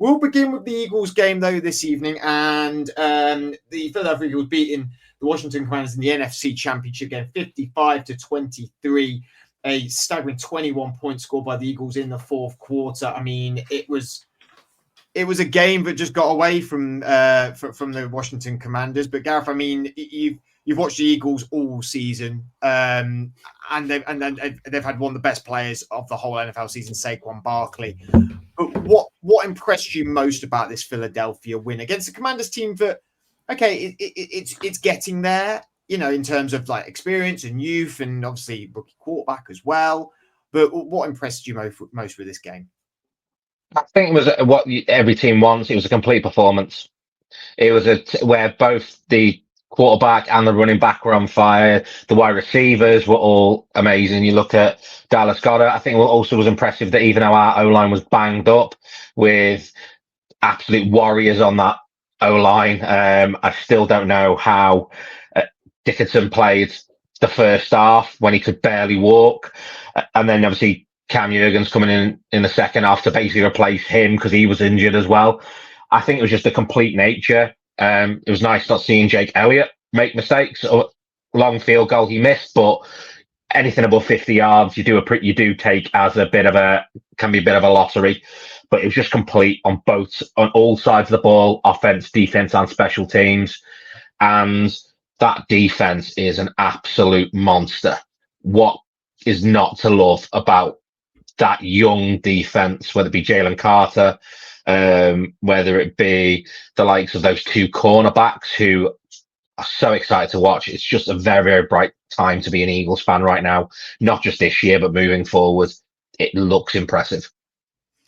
We'll begin with the Eagles game, though, this evening. And the Philadelphia Eagles beating the Washington Commanders in the NFC Championship game 55-23. A staggering 21 points scored by the Eagles in the fourth quarter. I mean, it was a game that just got away from the Washington Commanders. But Gareth, I mean, you've watched the Eagles all season, and they've had one of the best players of the whole NFL season, Saquon Barkley. But what impressed you most about this Philadelphia win against the Commanders team that, okay, it's getting there, you know, in terms of like experience and youth and obviously rookie quarterback as well. But what impressed you most with this game? I think it was what every team wants. It was a complete performance. It was where both the quarterback and the running back were on fire. The wide receivers were all amazing. You look at Dallas Goedert. I think what also was impressive that even though our O-line was banged up with absolute warriors on that O-line, I still don't know how Dickerson played the first half when he could barely walk. And then obviously Cam Jurgens coming in the second half to basically replace him because he was injured as well. I think it was just a complete nature. It was nice not seeing Jake Elliott make mistakes. Long field goal he missed, but anything above 50 yards, you do take as can be a bit of a lottery. But it was just complete on all sides of the ball, offense, defense, and special teams. And that defense is an absolute monster. What is not to love about that young defense, whether it be Jalen Carter, whether it be the likes of those two cornerbacks who are so excited to watch. It's just a very, very bright time to be an Eagles fan right now, not just this year, but moving forward. It looks impressive.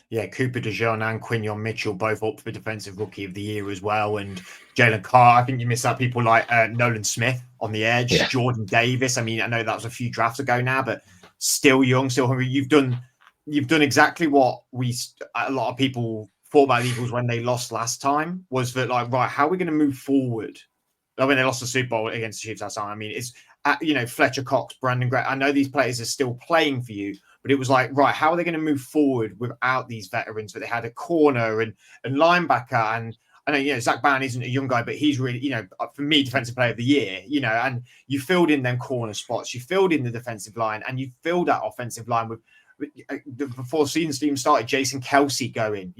Yeah, Cooper DeJean and Quinyon Mitchell both up for Defensive Rookie of the Year as well. And Jalen Carter, I think you missed out people like Nolan Smith on the edge, yeah. Jordan Davis. I mean, I know that was a few drafts ago now, but still young, still hungry. You've done exactly what a lot of people thought about the Eagles when they lost last time, was that like, right, how are we going to move forward? Like when they lost the Super Bowl against the Chiefs last time. I mean, it's Fletcher Cox, Brandon Graham. I know these players are still playing for you, but it was like, right, how are they going to move forward without these veterans? But they had a corner and linebacker, and I know, Zach Bannon isn't a young guy, but he's really, for me, Defensive Player of the Year, and you filled in them corner spots, you filled in the defensive line, and you filled that offensive line with before season even started, Jason Kelsey going,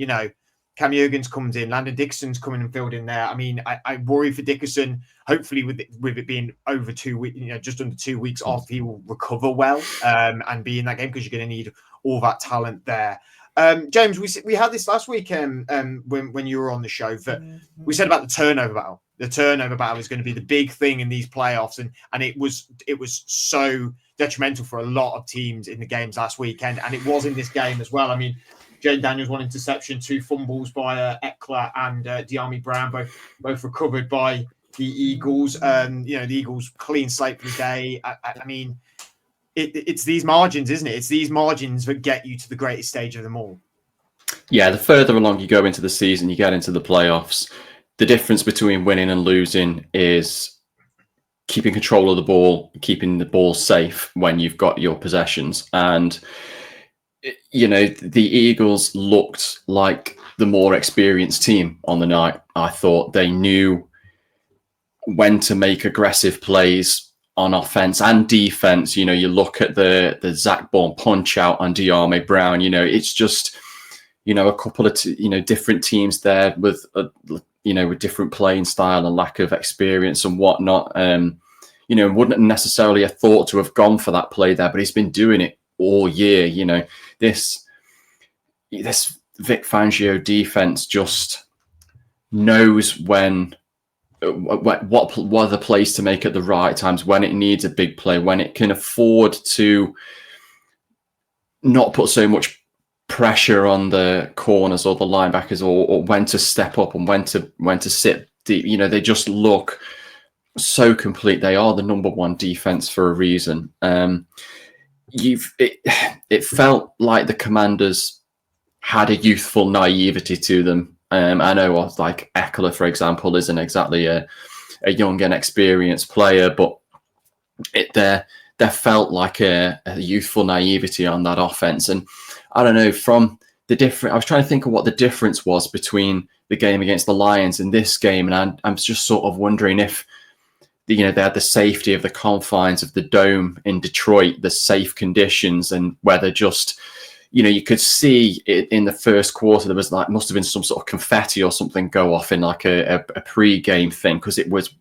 Cam Jurgens comes in, Landon Dixon's coming and filled in there. I mean, I worry for Dickerson. Hopefully, with it being over 2 weeks, just under 2 weeks off, he will recover well and be in that game because you're going to need all that talent there. James, we had this last week when you were on the show. That we said about the turnover battle. The turnover battle is going to be the big thing in these playoffs, and it was so detrimental for a lot of teams in the games last weekend, and it was in this game as well. I mean, Jayden Daniels, 1 interception, 2 fumbles by Eckler and De'Ami Brown, both recovered by the Eagles. The Eagles clean slate for the day. I mean, it's these margins, isn't it? It's these margins that get you to the greatest stage of them all. Yeah, the further along you go into the season, you get into the playoffs. The difference between winning and losing is keeping control of the ball, keeping the ball safe when you've got your possessions. And the Eagles looked like the more experienced team on the night. I thought they knew when to make aggressive plays on offense and defense. You look at the Zach Bourne punch out on De'Ami Brown. It's just a couple of different teams there with with different playing style and lack of experience and whatnot. Wouldn't necessarily have thought to have gone for that play there, but he's been doing it all year. This Vic Fangio defense just knows what are the plays to make at the right times, when it needs a big play, when it can afford to not put so much pressure on the corners or the linebackers, or when to step up and when to sit deep. They just look so complete. They are the number one defense for a reason. It felt like the Commanders had a youthful naivety to them. I know, like Eckler, for example, isn't exactly a young and experienced player, but there felt like a youthful naivety on that offense. And I don't know, from I was trying to think of what the difference was between the game against the Lions and this game, and I'm just sort of wondering if they had the safety of the confines of the dome in Detroit, the safe conditions, and whether just you could see it in the first quarter there was must have been some sort of confetti or something go off in like a pre-game thing, because it was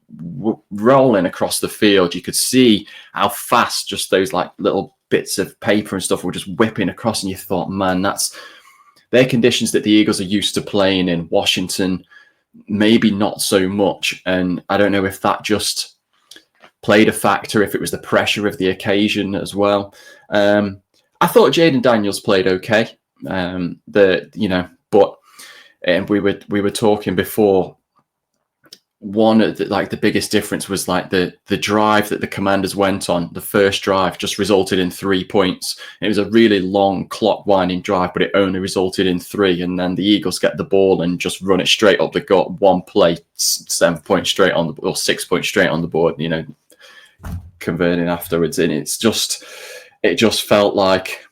rolling across the field. You could see how fast just those like little bits of paper and stuff were just whipping across, and you thought, man, they're conditions that the Eagles are used to playing in. Washington, maybe not so much. And I don't know if that just played a factor, if it was the pressure of the occasion as well. I thought Jayden Daniels played okay. But we were talking before. One of the biggest difference was like the drive that the Commanders went on. The first drive just resulted in 3 points. It was a really long clock winding drive, but it only resulted in 3. And then the Eagles get the ball and just run it straight up the gut. One play, 7 points straight on the, or 6 points straight on the board. Converting afterwards, and it just felt like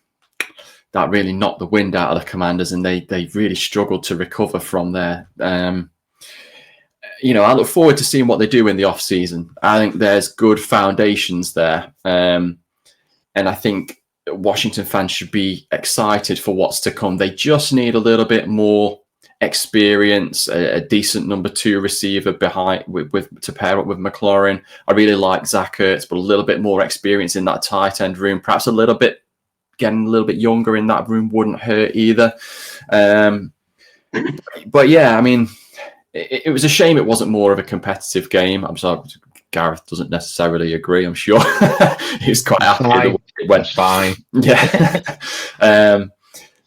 that really knocked the wind out of the Commanders, and they really struggled to recover from there. I look forward to seeing what they do in the off season. I think there's good foundations there. And I think Washington fans should be excited for what's to come. They just need a little bit more experience, a decent number 2 receiver behind with to pair up with McLaurin. I really like Zak Ertz, but a little bit more experience in that tight end room. Perhaps getting a little bit younger in that room wouldn't hurt either. But yeah, I mean, it was a shame it wasn't more of a competitive game. I'm sorry, Gareth doesn't necessarily agree, I'm sure. He's quite happy. It went fine. Yeah.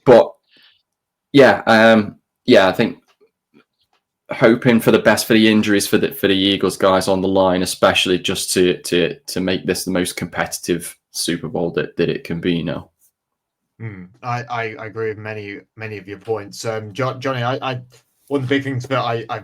But yeah, I think hoping for the best for the injuries for the Eagles guys on the line, especially just to make this the most competitive Super Bowl that it can be now. I agree with many of your points. Johnny, I one of the big things that I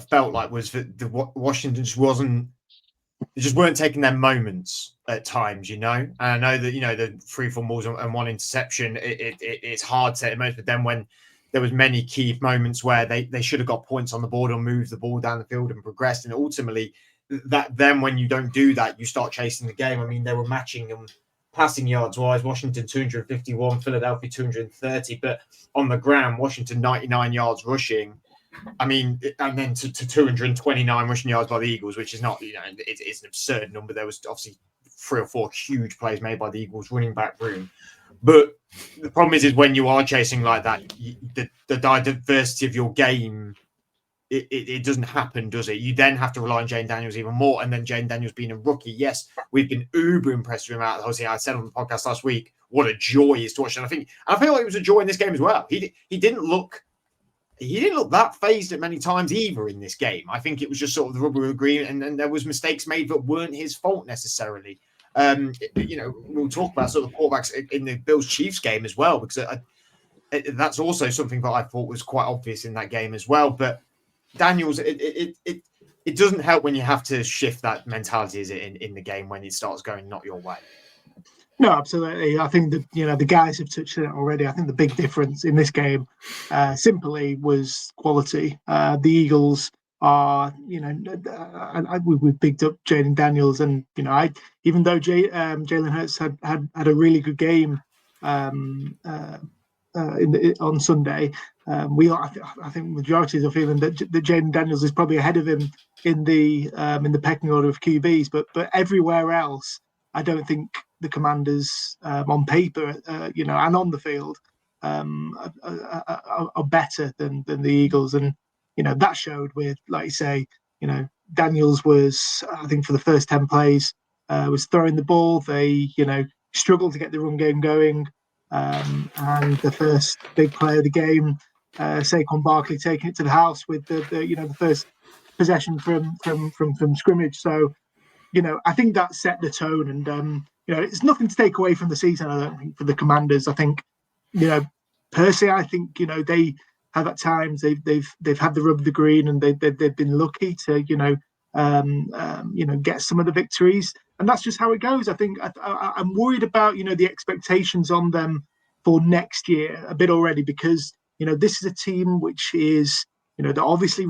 felt like was that the Washington just weren't taking their moments at times, And I know that the 3 fumbles and 1 interception, it's hard to take the most, but then when there was many key moments where they should have got points on the board or moved the ball down the field and progressed, and ultimately that then when you don't do that, you start chasing the game. I mean, they were matching them passing yards wise, Washington 251, Philadelphia 230, but on the ground, Washington 99 yards rushing. I mean, and then to 229 rushing yards by the Eagles, which is not, it's an absurd number. There was obviously 3 or 4 huge plays made by the Eagles running back room. But the problem is when you are chasing like that, the diversity of your game, it doesn't happen, does it? You then have to rely on Jayden Daniels even more. And then Jayden Daniels being a rookie, yes, we've been uber impressed with him out. Obviously, I said on the podcast last week, what a joy is to watch. And I feel like it was a joy in this game as well. He didn't look that phased at many times either in this game. I think it was just sort of the rubber agreement, and there was mistakes made that weren't his fault necessarily. We'll talk about sort of quarterbacks in the Bills-Chiefs game as well, because that's also something that I thought was quite obvious in that game as well. But Daniels, it doesn't help when you have to shift that mentality, is it, in the game when it starts going not your way. No, absolutely. I think that the guys have touched on it already. I think the big difference in this game simply was quality. The Eagles are, we've picked up Jayden Daniels, and even though Jalen Hurts had a really good game on Sunday, I think majorities are feeling that Jayden Daniels is probably ahead of him in the pecking order of QBs, but everywhere else, I don't think the Commanders on paper, and on the field, are better than the Eagles, and that showed with, like you say, Daniels was, I think, for the first 10 plays, was throwing the ball. They struggled to get the run game going, and the first big play of the game, Saquon Barkley taking it to the house with the first possession from scrimmage. So I think that set the tone, and it's nothing to take away from the season, I don't think, for the Commanders. I think, personally, I think they have at times they've had the rub of the green, and they've been lucky to get some of the victories, and that's just how it goes. I think I'm worried about the expectations on them for next year a bit already, because this is a team which is they're obviously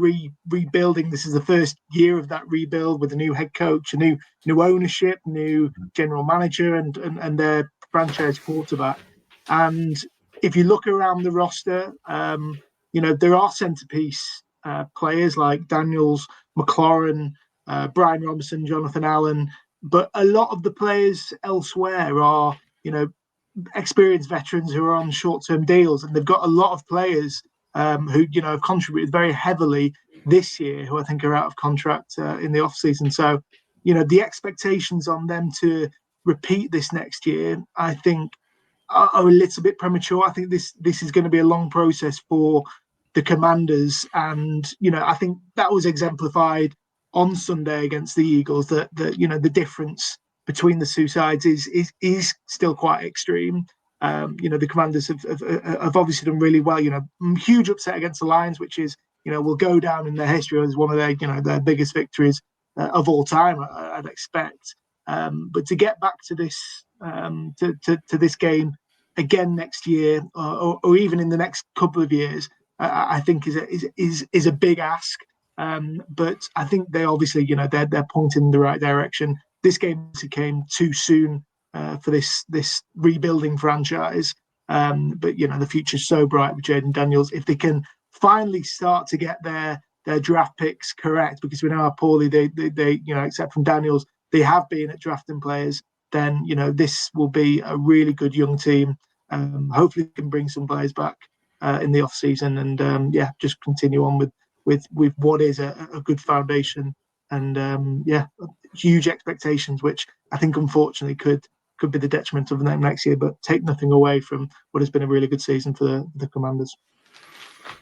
rebuilding. This is the first year of that rebuild with a new head coach, a new ownership, new general manager, and their franchise quarterback. And if you look around the roster, there are centerpiece players like Daniels, McLaurin, Brian Robinson, Jonathan Allen, but a lot of the players elsewhere are experienced veterans who are on short-term deals, and they've got a lot of players who have contributed very heavily this year, who I think are out of contract in the off season. So the expectations on them to repeat this next year, I think, are a little bit premature. I think this is going to be a long process for the Commanders, and I think that was exemplified on Sunday against the Eagles. That the difference between the two sides is still quite extreme. The Commanders have obviously done really well. Huge upset against the Lions, which is will go down in their history as one of their biggest victories of all time, I'd expect. But to get back to this to this game again next year, or even in the next couple of years, I think is a big ask. But I think they obviously they're pointing in the right direction. This game came too soon for this rebuilding franchise. But the future's so bright with Jayden Daniels. If they can finally start to get their draft picks correct, because we know how poorly they except from Daniels, they have been at drafting players, then this will be a really good young team. Hopefully, they can bring some players back in the off season, and just continue on with what is a good foundation, and huge expectations, which I think unfortunately could be the detriment of them next year, but take nothing away from what has been a really good season for the Commanders.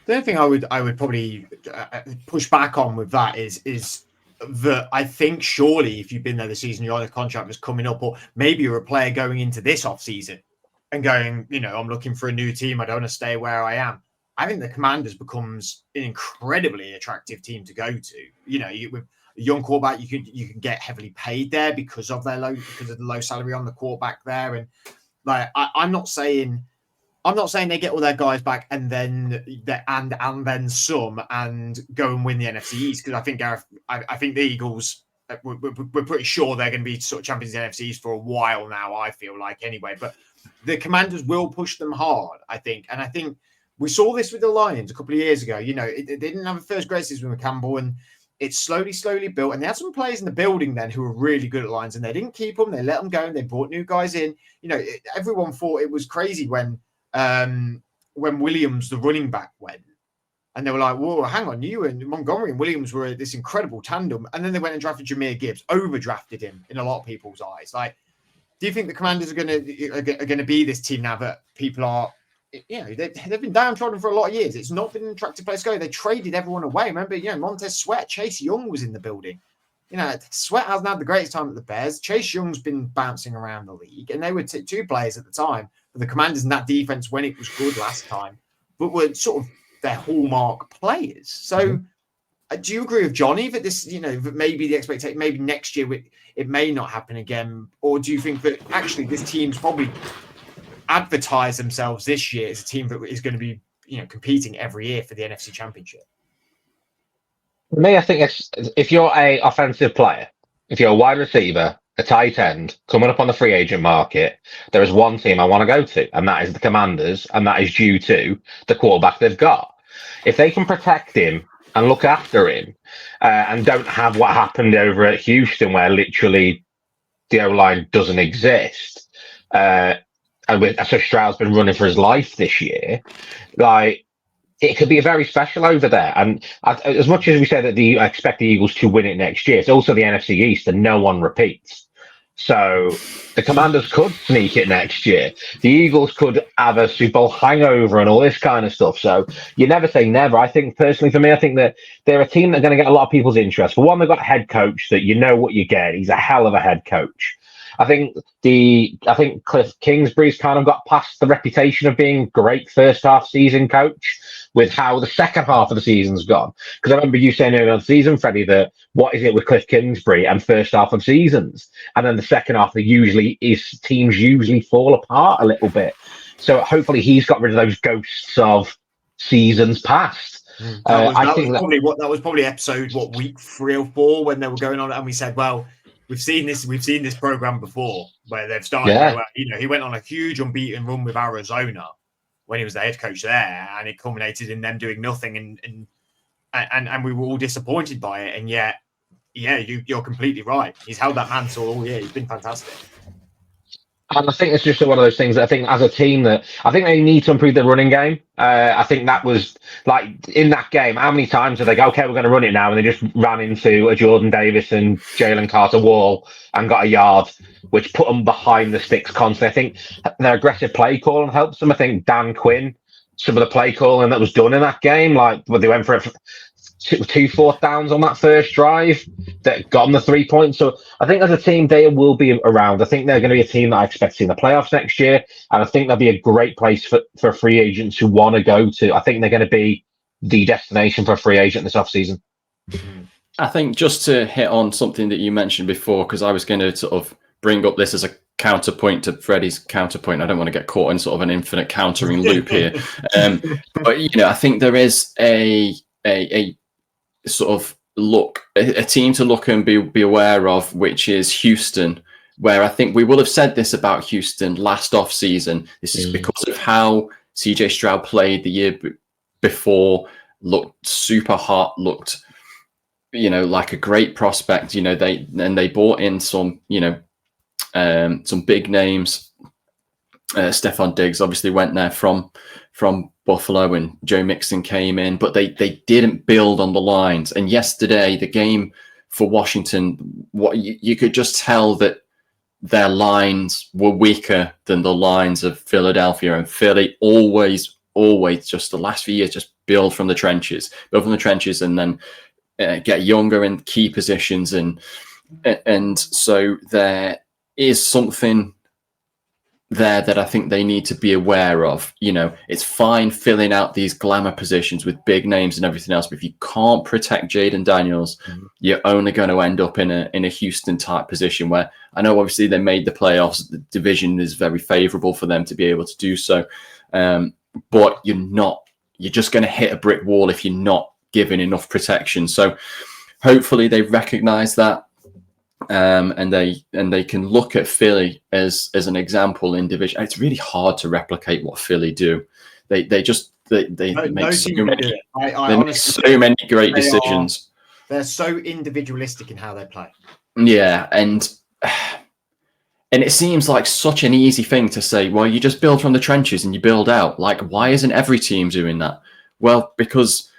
The only thing I would probably push back on with that is that I think surely if you've been there this season, your other contract was coming up, or maybe you're a player going into this off season and going, I'm looking for a new team. I don't want to stay where I am. I think the Commanders becomes an incredibly attractive team to go to. With a young quarterback, you can get heavily paid there because of the low salary on the quarterback there. And like I'm not saying they get all their guys back and then then some and go and win the NFC East, because I think I think the Eagles, we're pretty sure they're going to be sort of champions of the NFC East for a while now, I feel like, anyway. But the Commanders will push them hard, I think. And I think we saw this with the Lions a couple of years ago. They didn't have a first grade season with Campbell, and it's slowly built. And they had some players in the building then who were really good at Lions, and they didn't keep them. They let them go, and they brought new guys in. Everyone thought it was crazy when Williams, the running back, went. And they were like, whoa, hang on, you and Montgomery and Williams were this incredible tandem. And then they went and drafted Jahmyr Gibbs, overdrafted him in a lot of people's eyes. Like, do you think the Commanders are going to be this team now that people are, they've been downtrodden for a lot of years. It's not been an attractive place to go. They traded everyone away. Remember, Montez Sweat, Chase Young was in the building. Sweat hasn't had the greatest time at the Bears. Chase Young's been bouncing around the league, and they were two players at the time for the Commanders in that defense when it was good last time, but were sort of their hallmark players. So do you agree with Johnny that this, that maybe the expectation, maybe next year it may not happen again? Or do you think that actually this team's probably advertise themselves this year as a team that is going to be, competing every year for the NFC Championship? For me, I think if you're a offensive player, if you're a wide receiver, a tight end coming up on the free agent market, there is one team I want to go to, and that is the Commanders, and that is due to the quarterback they've got. If they can protect him and look after him, and don't have what happened over at Houston, where literally the O-line doesn't exist, and so Stroud's been running for his life this year, like, it could be very special over there. And as much as we say that I expect the Eagles to win it next year, it's also the NFC East, and no one repeats. So the Commanders could sneak it next year. The Eagles could have a Super Bowl hangover and all this kind of stuff. So you never say never. I think, personally, for me, I think that they're a team that are going to get a lot of people's interest. For one, they've got a head coach that you know what you get. He's a hell of a head coach. I think Cliff Kingsbury's kind of got past the reputation of being a great first half season coach with how the second half of the season's gone. Because I remember you saying earlier on the season, Freddie, that what is it with Cliff Kingsbury and first half of seasons? And then the second half, teams usually fall apart a little bit. So hopefully he's got rid of those ghosts of seasons past. That was probably episode week 3 or 4 when they were going on, and we said, well, we've seen this program before where they've started very well. He went on a huge unbeaten run with Arizona when he was the head coach there, and it culminated in them doing nothing, and we were all disappointed by it. And yet, you're completely right. He's held that mantle all year. He's been fantastic. And I think it's just one of those things that I think as a team that I think they need to improve their running game. I think that was like in that game, how many times did they go, okay, we're going to run it now? And they just ran into a Jordan Davis and Jalen Carter wall and got a yard, which put them behind the sticks constantly. I think their aggressive play calling helps them. I think Dan Quinn, some of the play calling that was done in that game, like when they went for it. 2 fourth downs on that first drive that got them the 3 points. So I think as a team, they will be around. I think they're going to be a team that I expect to see in the playoffs next year. And I think they'll be a great place for free agents who want to go to. I think they're going to be the destination for a free agent this offseason. I think just to hit on something that you mentioned before, because I was going to sort of bring up this as a counterpoint to Freddie's counterpoint. I don't want to get caught in sort of an infinite countering loop here. But, I think there is a sort of a team to look and be aware of, which is Houston, where I think we will have said this about Houston last off season. This is because of how CJ Stroud played the year before, looked super hot, looked, like a great prospect. They bought in some big names. Stephon Diggs obviously went there from Buffalo, and Joe Mixon came in, but they didn't build on the lines. And yesterday, the game for Washington, what you could just tell that their lines were weaker than the lines of Philadelphia. And Philly always just the last few years just build from the trenches, and then get younger in key positions, and so there is something there that I think they need to be aware of. It's fine filling out these glamour positions with big names and everything else, but if you can't protect Jayden Daniels, you're only going to end up in a Houston type position, where I know obviously they made the playoffs. The division is very favorable for them to be able to do so. But you're just going to hit a brick wall if you're not given enough protection. So hopefully they recognize that. And they can look at Philly as an example in division. It's really hard to replicate what Philly do. They make so many great decisions. They're so individualistic in how they play. Yeah, and it seems like such an easy thing to say. Well, you just build from the trenches and you build out. Like, why isn't every team doing that? Well, because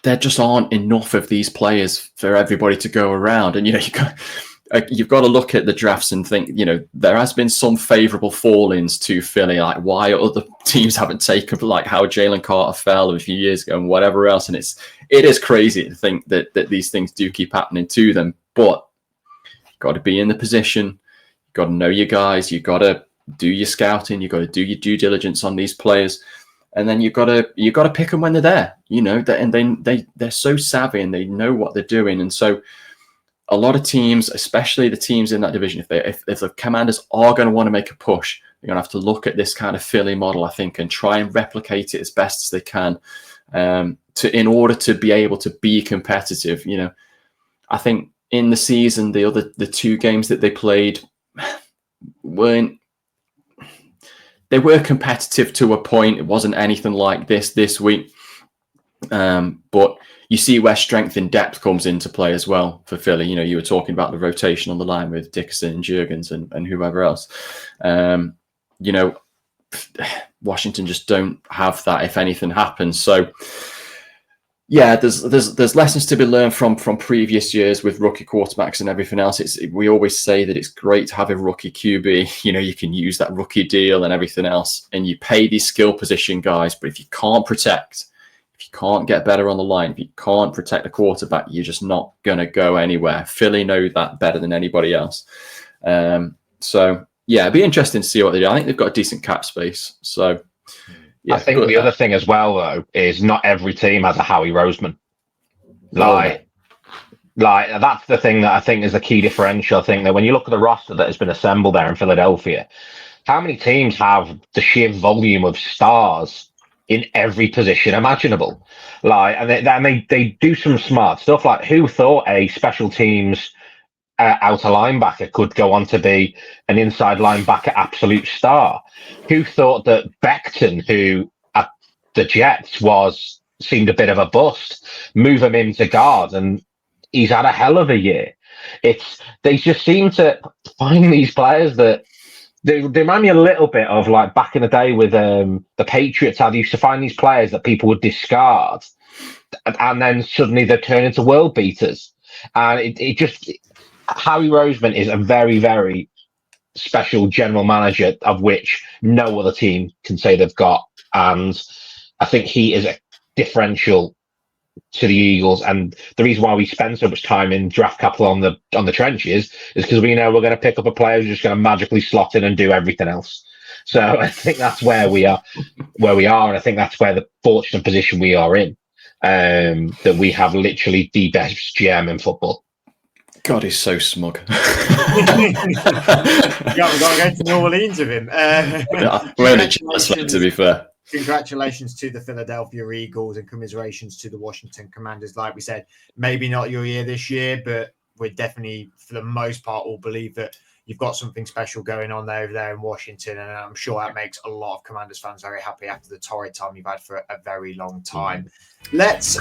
there just aren't enough of these players for everybody to go around. And, you've got to look at the drafts and think, there has been some favorable fall-ins to Philly, like why other teams haven't taken, like how Jalen Carter fell a few years ago and whatever else. And it is crazy to think that these things do keep happening to them, but you've got to be in the position. You've got to know your guys. You've got to do your scouting. You've got to do your due diligence on these players. And then you've got to pick them when they're there, and they're so savvy and they know what they're doing. And so a lot of teams, especially the teams in that division, if the Commanders are going to want to make a push, they're going to have to look at this kind of Philly model, I think, and try and replicate it as best as they can, in order to be able to be competitive. I think in the season, the 2 games that they played they were competitive to a point. It wasn't anything like this week. But you see where strength and depth comes into play as well for Philly. You were talking about the rotation on the line with Dickerson and Jurgens and whoever else. Washington just don't have that if anything happens. So, yeah, there's lessons to be learned from previous years with rookie quarterbacks and everything else. We always say that it's great to have a rookie QB. You can use that rookie deal and everything else, and you pay these skill position guys. But if you can't protect, if you can't get better on the line, if you can't protect the quarterback, you're just not going to go anywhere. Philly know that better than anybody else. So, yeah, it'd be interesting to see what they do. I think they've got a decent cap space. So, yeah, I think the other thing as well, though, is not every team has a Howie Roseman. Like that's the thing that I think is the key differential. I think that when you look at the roster that has been assembled there in Philadelphia, How many teams have the sheer volume of stars in every position imaginable? Like, and they do some smart stuff. Like, who thought a special teams outer linebacker could go on to be an inside linebacker absolute star? Who thought that Becton, who at the Jets seemed a bit of a bust, move him into guard, and he's had a hell of a year. They just seem to find these players that they remind me a little bit of like back in the day with the Patriots. How they used to find these players that people would discard, and then suddenly they turn into world beaters. And it just Howie Roseman is a very, very special general manager of which no other team can say they've got. And I think he is a differential to the Eagles. And the reason why we spend so much time in draft capital on the trenches is because we know we're going to pick up a player who's just going to magically slot in and do everything else. So I think that's where we are, and I think that's where the fortunate position we are in, that we have literally the best GM in football. God, he's so smug. We've got to go to New Orleans with him. We're only jealous, to be fair. Congratulations to the Philadelphia Eagles and commiserations to the Washington Commanders. Like we said, maybe not your year this year, but we're definitely, for the most part, all believe that you've got something special going on over there in Washington. And I'm sure that makes a lot of Commanders fans very happy after the torrid time you've had for a very long time. Let's...